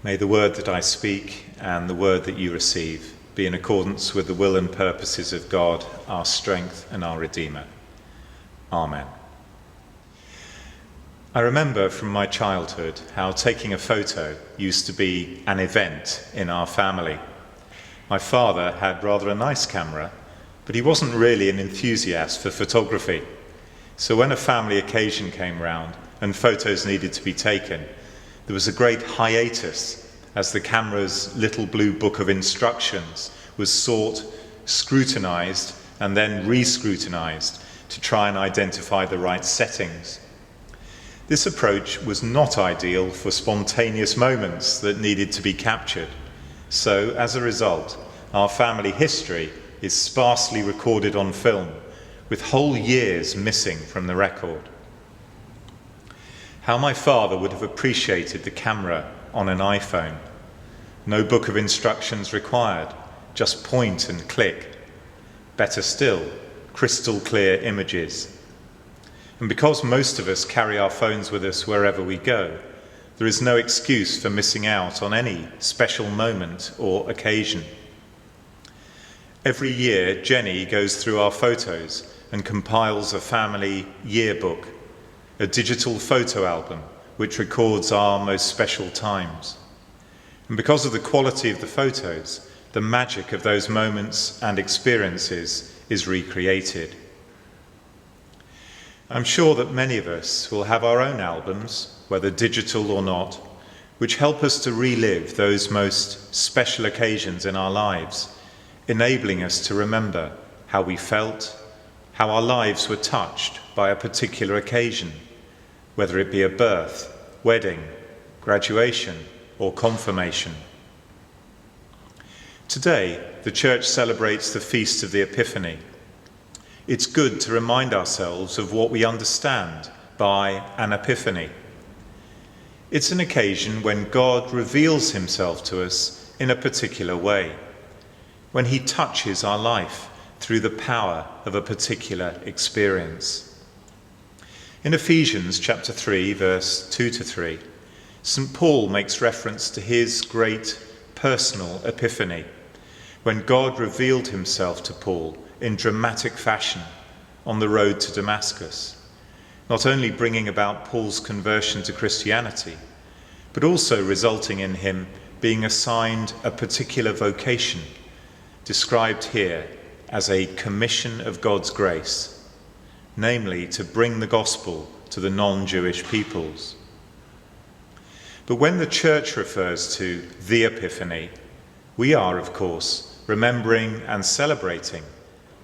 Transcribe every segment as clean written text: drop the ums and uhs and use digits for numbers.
May the word that I speak and the word that you receive be in accordance with the will and purposes of God, our strength and our Redeemer. Amen. I remember from my childhood how taking a photo used to be an event in our family. My father had rather a nice camera, but he wasn't really an enthusiast for photography. So when a family occasion came round and photos needed to be taken, there was a great hiatus as the camera's little blue book of instructions was sought, scrutinized, and then re-scrutinized to try and identify the right settings. This approach was not ideal for spontaneous moments that needed to be captured. So, as a result, our family history is sparsely recorded on film, with whole years missing from the record. How my father would have appreciated the camera on an iPhone. No book of instructions required, just point and click. Better still, crystal clear images. And because most of us carry our phones with us wherever we go, there is no excuse for missing out on any special moment or occasion. Every year, Jenny goes through our photos and compiles a family yearbook, a digital photo album which records our most special times. And because of the quality of the photos, the magic of those moments and experiences is recreated. I'm sure that many of us will have our own albums, whether digital or not, which help us to relive those most special occasions in our lives, enabling us to remember how we felt, how our lives were touched by a particular occasion, whether it be a birth, wedding, graduation, or confirmation. Today, the Church celebrates the Feast of the Epiphany. It's good to remind ourselves of what we understand by an epiphany. It's an occasion when God reveals himself to us in a particular way, when he touches our life through the power of a particular experience. In Ephesians chapter 3, verse 2-3, St. Paul makes reference to his great personal epiphany, when God revealed himself to Paul in dramatic fashion on the road to Damascus, not only bringing about Paul's conversion to Christianity, but also resulting in him being assigned a particular vocation, described here as a commission of God's grace, namely to bring the gospel to the non-Jewish peoples. But when the Church refers to the Epiphany, we are, of course, remembering and celebrating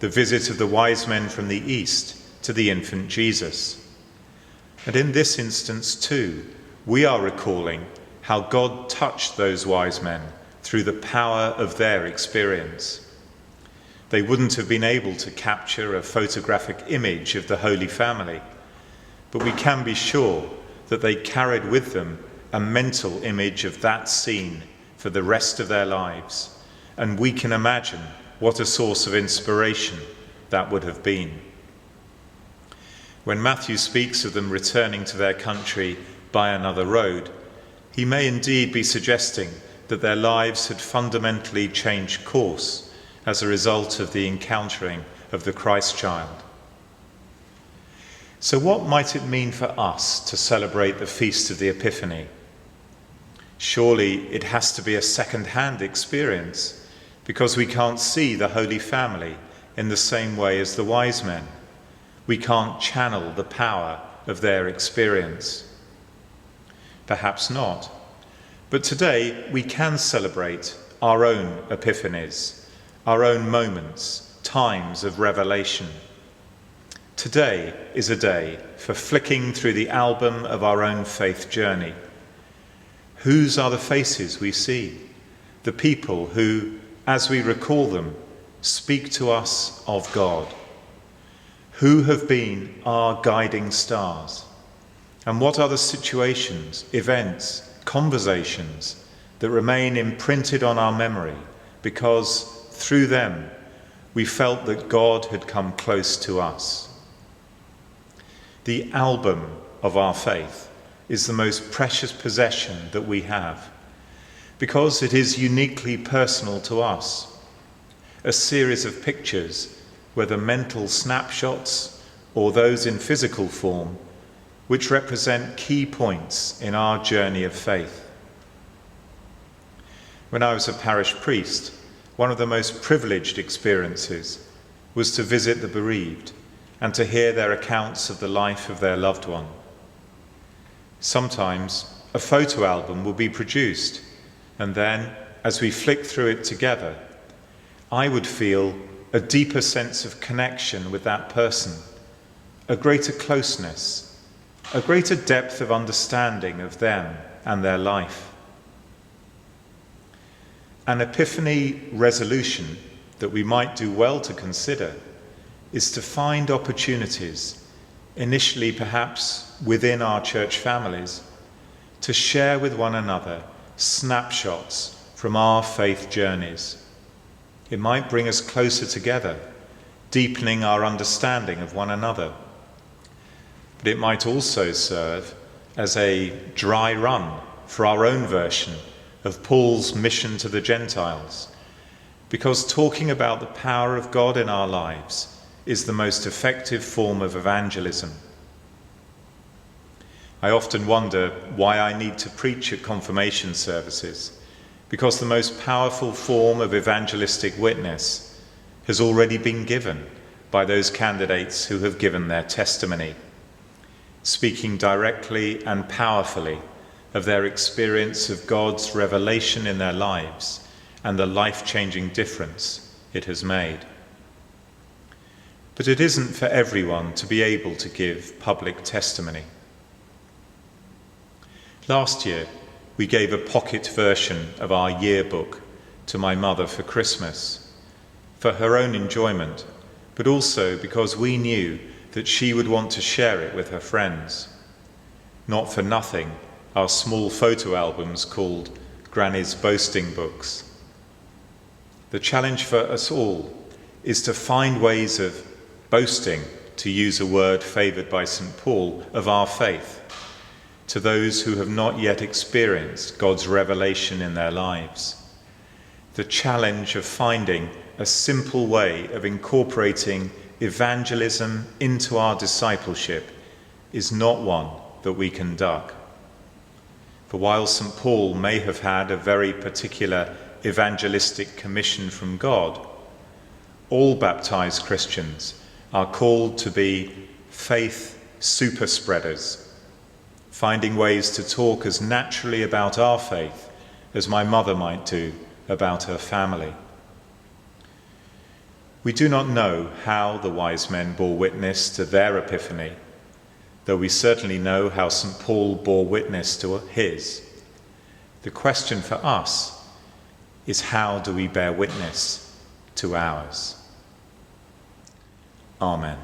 the visit of the wise men from the East to the infant Jesus. And in this instance too, we are recalling how God touched those wise men through the power of their experience. They wouldn't have been able to capture a photographic image of the Holy Family, but we can be sure that they carried with them a mental image of that scene for the rest of their lives, and we can imagine what a source of inspiration that would have been. When Matthew speaks of them returning to their country by another road, he may indeed be suggesting that their lives had fundamentally changed course as a result of the encountering of the Christ child. So what might it mean for us to celebrate the Feast of the Epiphany? Surely it has to be a second-hand experience, because we can't see the Holy Family in the same way as the wise men. We can't channel the power of their experience. Perhaps not. But today we can celebrate our own epiphanies, our own moments, times of revelation. Today is a day for flicking through the album of our own faith journey. Whose are the faces we see? The people who, as we recall them, speak to us of God. Who have been our guiding stars? And what are the situations, events, conversations that remain imprinted on our memory because through them we felt that God had come close to us? The album of our faith is the most precious possession that we have. because it is uniquely personal to us, a series of pictures, whether mental snapshots or those in physical form, which represent key points in our journey of faith. When I was a parish priest, one of the most privileged experiences was to visit the bereaved and to hear their accounts of the life of their loved one. Sometimes a photo album will be produced, and then, as we flick through it together, I would feel a deeper sense of connection with that person, a greater closeness, a greater depth of understanding of them and their life. An epiphany resolution that we might do well to consider is to find opportunities, initially perhaps within our church families, to share with one another snapshots from our faith journeys. It might bring us closer together, deepening our understanding of one another. But it might also serve as a dry run for our own version of Paul's mission to the Gentiles, because talking about the power of God in our lives is the most effective form of evangelism. I often wonder why I need to preach at confirmation services, because the most powerful form of evangelistic witness has already been given by those candidates who have given their testimony, speaking directly and powerfully of their experience of God's revelation in their lives and the life-changing difference it has made. But it isn't for everyone to be able to give public testimony. Last year, we gave a pocket version of our yearbook to my mother for Christmas, for her own enjoyment, but also because we knew that she would want to share it with her friends. Not for nothing, our small photo albums called Granny's Boasting Books. The challenge for us all is to find ways of boasting, to use a word favoured by St. Paul, of our faith, to those who have not yet experienced God's revelation in their lives. The challenge of finding a simple way of incorporating evangelism into our discipleship is not one that we can duck. For while St. Paul may have had a very particular evangelistic commission from God, all baptized Christians are called to be faith super spreaders, finding ways to talk as naturally about our faith as my mother might do about her family. We do not know how the wise men bore witness to their epiphany, though we certainly know how St. Paul bore witness to his. The question for us is, how do we bear witness to ours? Amen.